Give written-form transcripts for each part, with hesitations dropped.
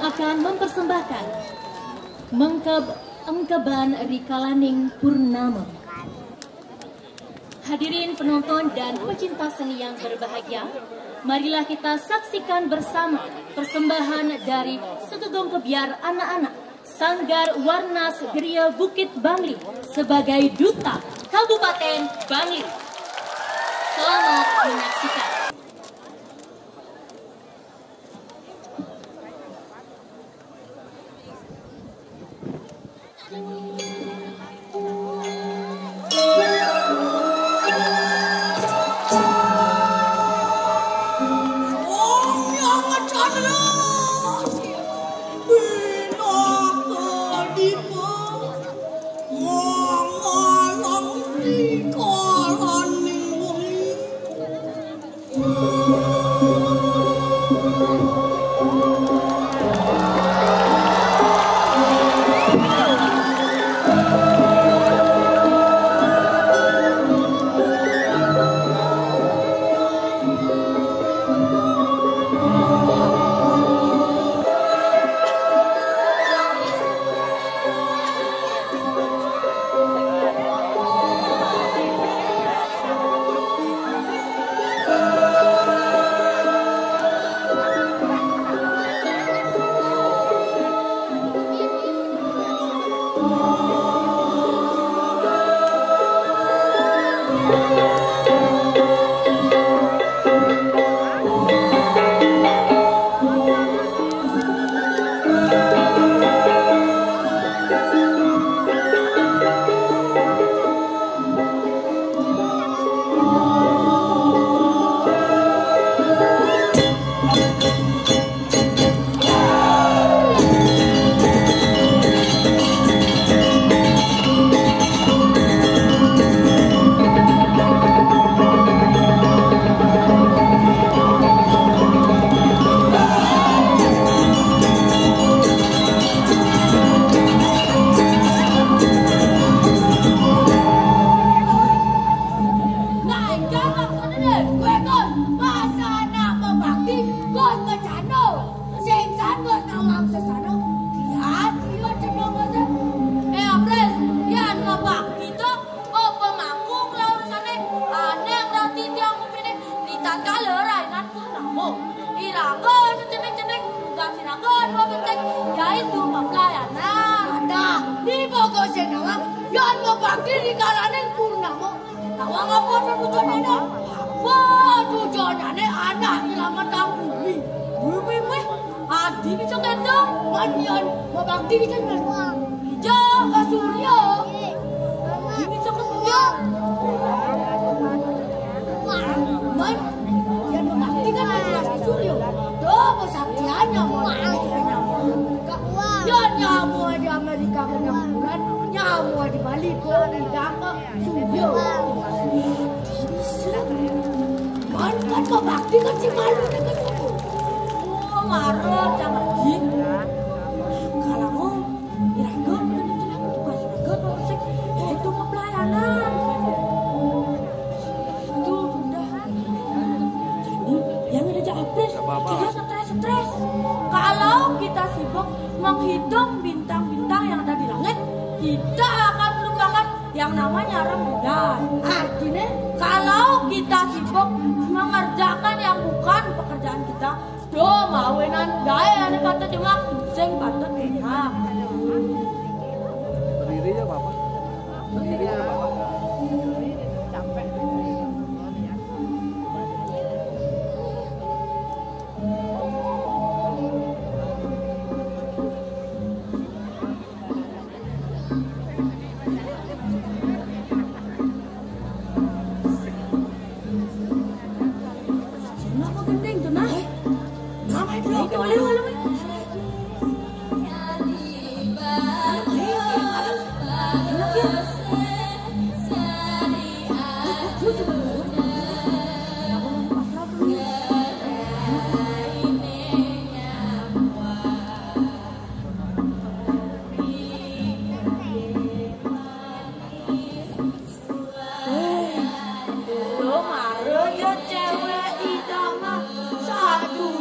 akan mempersembahkan Engkeban Rikalaning Purnama. Hadirin penonton dan pecinta seni yang berbahagia, marilah kita saksikan bersama persembahan dari Setugong Kebiar anak-anak Sanggar Warnas Geria Bukit Bangli sebagai Duta Kabupaten Bangli. Selamat menyaksikan.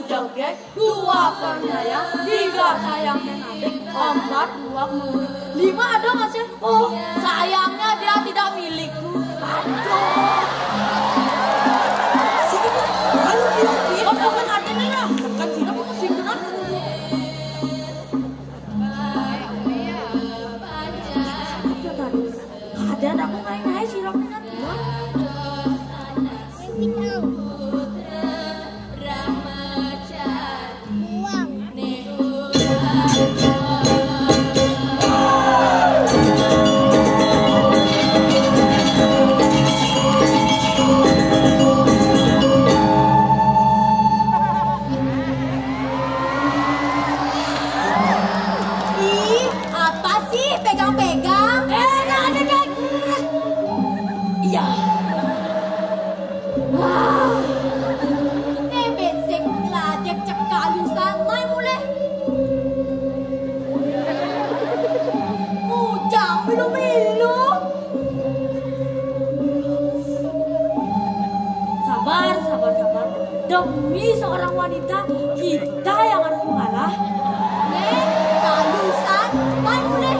joget, 2 penyayang, 3 sayang dan adik, 4 buah murid, 5 ada nggak sih? Oh, sayangnya dia tidak milikku. Aduh. Kalau dia kan ada nih lah, kan sih aku masih kenal. Keadaan aku main-main sirapnya nanti. Demi seorang wanita, kita yang harus mengalah. Kalusan, main boleh.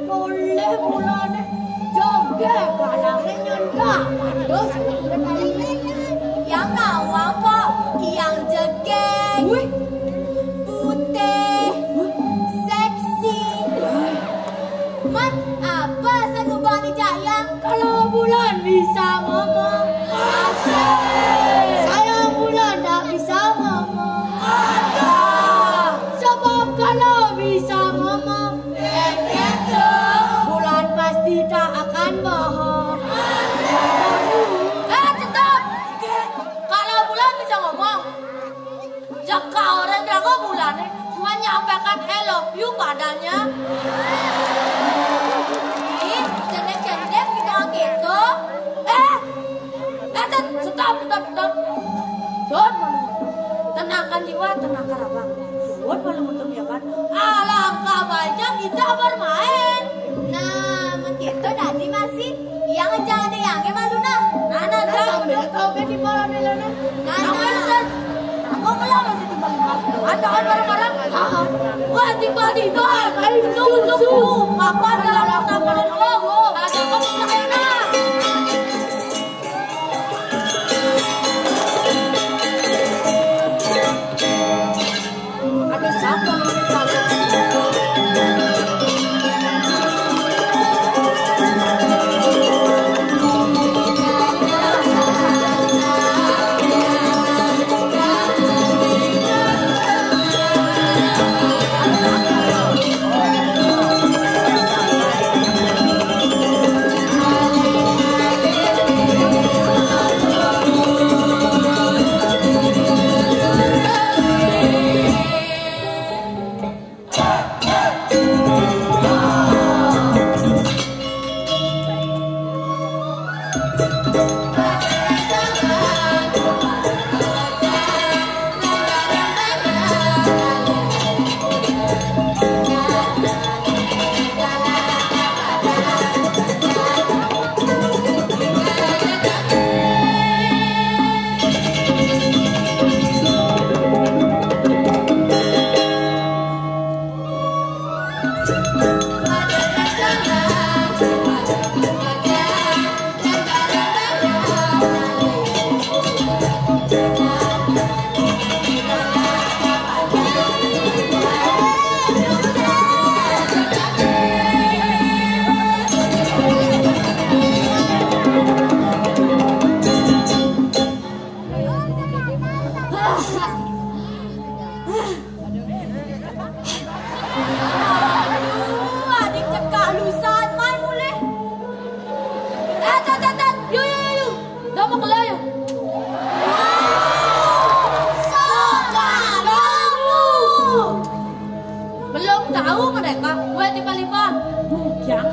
Boleh bulan joget kalangnya nyentak. Terus yang nawang kok, yang jegeng, putih, seksi. Man, apa satu bani jayang? Kalau bulan bisa ngomong, asik. Saya bulan tak bisa ngomong, ada. Sebab kalau bisa ngomong, gitu. Bulan pasti tak akan bohong. Tetap. Kalau bulan bisa ngomong, jika orang jago bulan menyampaikan I love you padanya. Cendek-cendek kita gitu. Stop. Tenangkan jiwa, tenangkan abang. Buat malu-malu ya kan. Alangkah baiknya kita bermain. Nah, begitu nanti masih yang jangan yang malu nah. Nana sambil kau ke di bawah nilainya. Nana. Aku belum masih timbal. Ada orang-orang. Wah, tiba-tiba. Tunggu. Apa dalam namparin logo? Ada kamu sayang. Ada siapa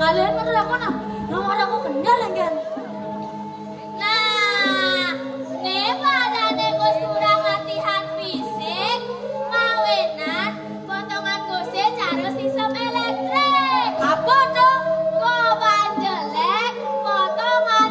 kalian menurut aku nah, nomor aku kenal kan. Nah, nih pada negos kurang latihan fisik, ngawenan, potongan gosnya cara sistem elektrik. Apa tuh? Koban jelek, potongan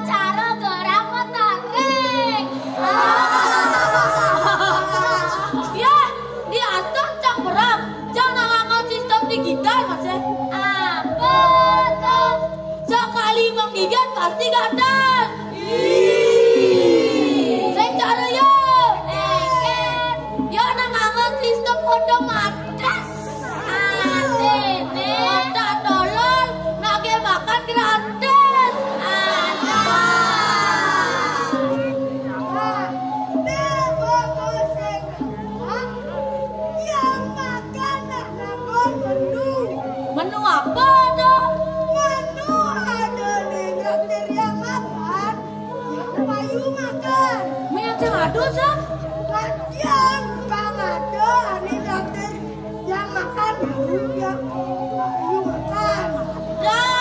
ayo makan. Menyang ado sah. Yang bang ada ani dokter yang makan ya. Ayo makan. Dah.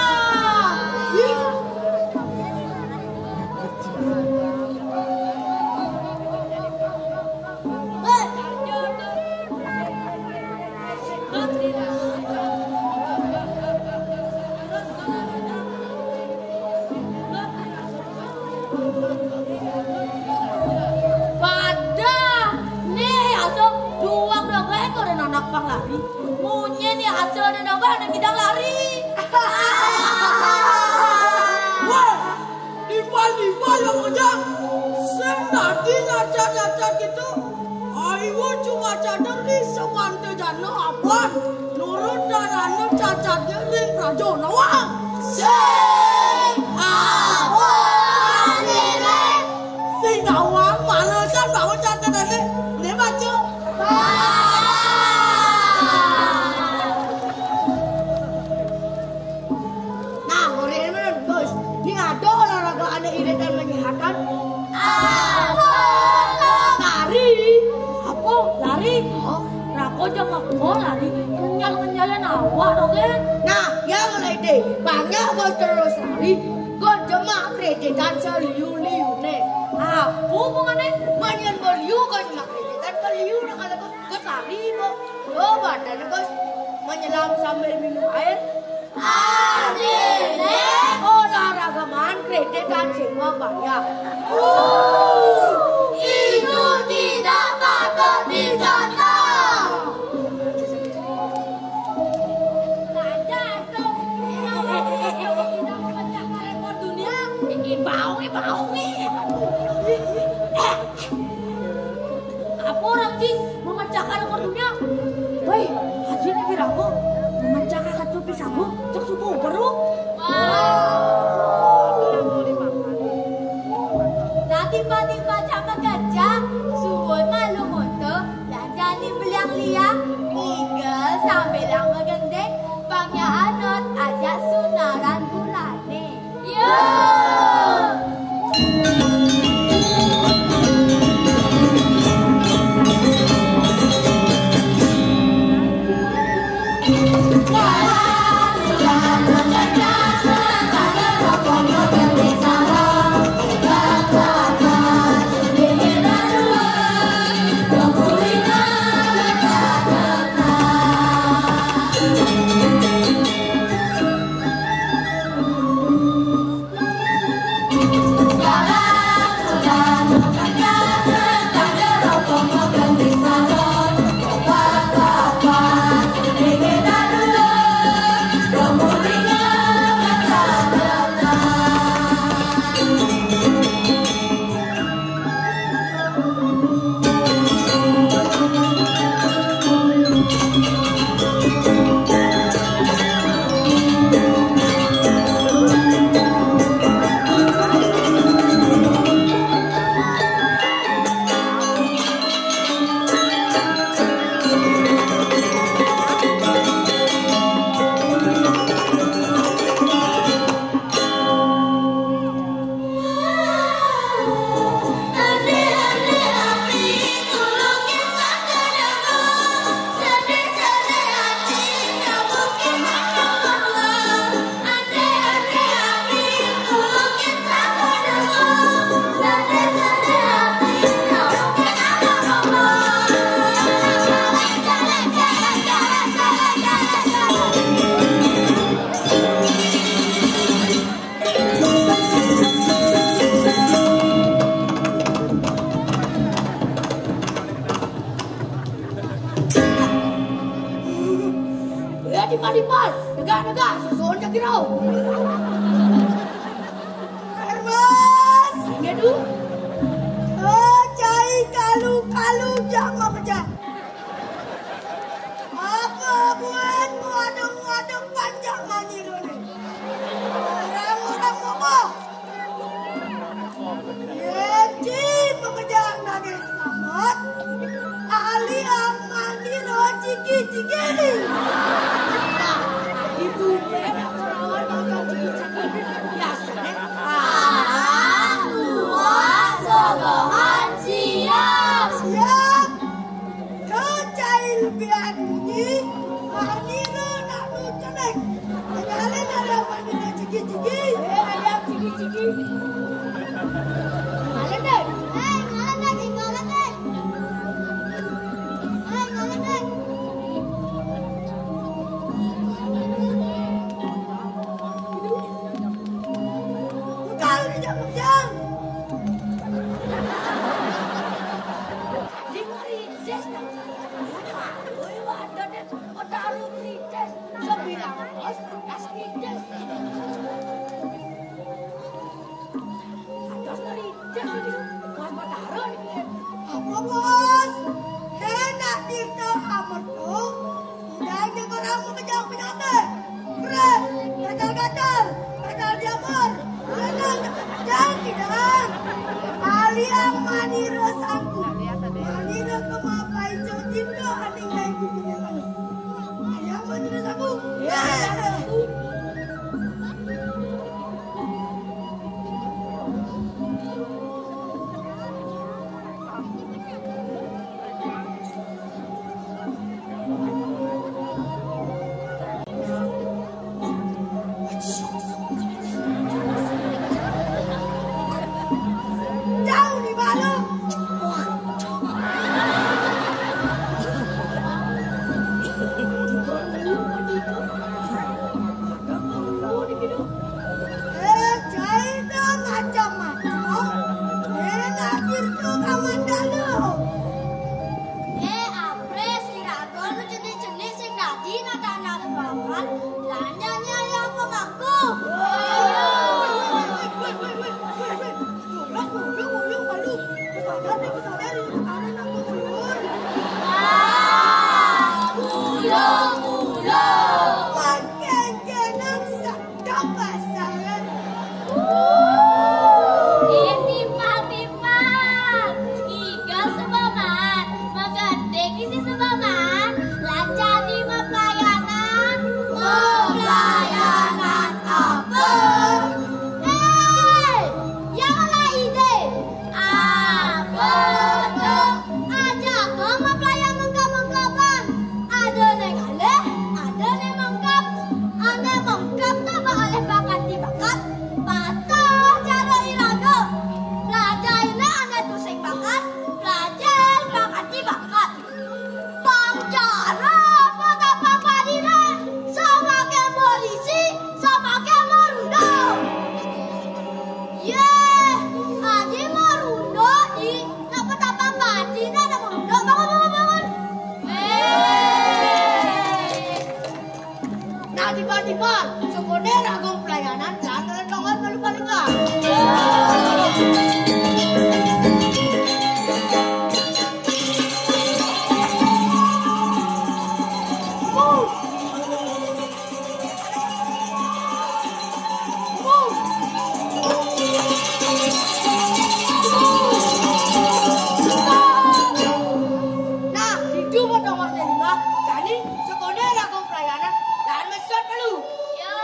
Lari, munye nih hasil ada nambah ada bidang lari. Wah, Diva yang ngejang. Senadi ngaca-ngaca gitu. Ayo cuma cadar di semante jana apa? Nurut darahnya cacatnya ring prajono wang. Sing awang ini. Sing awang mana kan bawa catat ini? Ini baca. Irit dan menyehatkan. Lari, apa? Lari? Oh, rako jangan mau lari. Kenyal-kenyalnya awak dong kan? Nah, yang mulai deh, banyak bos terus lari. Kau cuma kreditan seliu-liu nih. Apa hubungannya? Manyan beliu kau cuma kreditan beliu nak kalau kau lari kok. Lo badan kau menyelam sambil minum air. Adile. Olahraga man kreditan semua bayar. Itu tidak patut dicontoh. Bau nih. Apa orang sih memecahkan rekor dunia? Woi, haji ini biraku memecahkan kacu pisangmu cek subuh baru. Tiba-tiba sama gajah, suwun malu moto, lanjani beliang liang, igel sambil yang megendeng, pangnya anot ajak sunaran bulane. Yo! Dipas, negak, susun jak kirau. Hermas, ini du. Cai kalu jak mau kerja. Apa buat muadung panjang manyiru ni. Orang apa? Yeji pekerjaan lagi selamat. Ali amani no ciki ni. Itu perawan makan ciki-ciki biasa. Tua. Ngalan deh. Hei, ngalan deh, ngalan deh. Hei, ngalan deh. Bukan, jangan. Di ngerices dah. Oi, wadah deh. Taruh ngerices. Sebilang bos, kas ngerices. Atas ngerices ini. Wan taruh nih. Apa bos? Enak dito amat tuh. Udah aja orang mengejar penyakit. Keren, gatal-gatal, gatal jamur. Jangan tidak. Kalian manira sanggup. Manira kemapai jotinto aning kain kukunya kami. Ayah manira sanggup. Ya. Jauh di malu. China macam-macam. Enak gitu kawan dalu. Apres irago lu jenis-jenis sing dadi anak-anak banget. Lanjanya yang pemangku. Makin jenang sedap pasangan. Timpal-timpal. Igal sebaman. Magandeng isi sebaman. Lanjani mapelayanan. Mapelayanan apa? Yang ada ide. Apa tuh? Ajak ke mapelayan mengkap-mengkapan. Ada neng aleh, ada neng mengkap. Ane mengkap tuh oleh bakat dibakat. Patuh cara irago. Belajar ini ane tuh sing bakat. Belajar bakat dibakat. Pangcara pada papadina. Sama ke polisi, sama ke marundo. Adi marundo di dapat papadina ada marundo. Bangun. Nah tiba-tiba sekolah ragam pelayanan dan nonton balik ka. Nah, di nomor 5 jadi sekolah ragam pelayanan dan mesot dulu. Yo,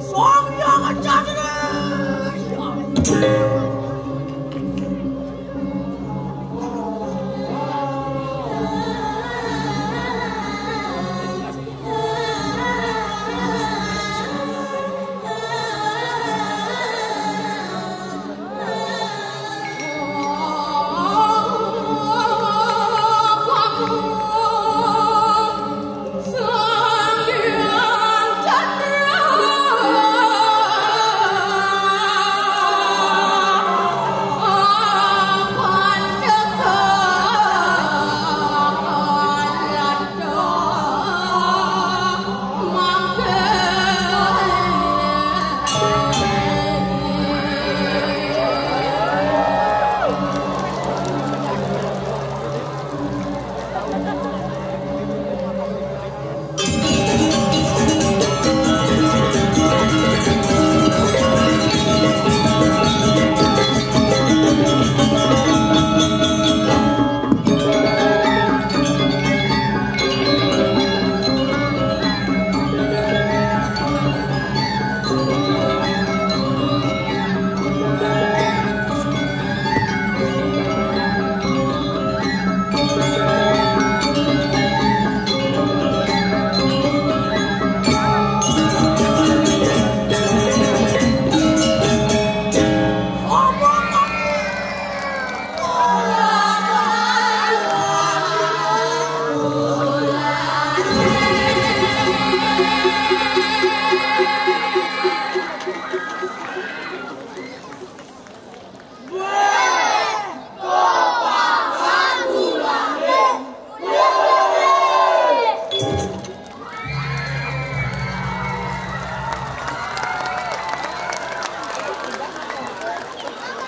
Song yang jadi.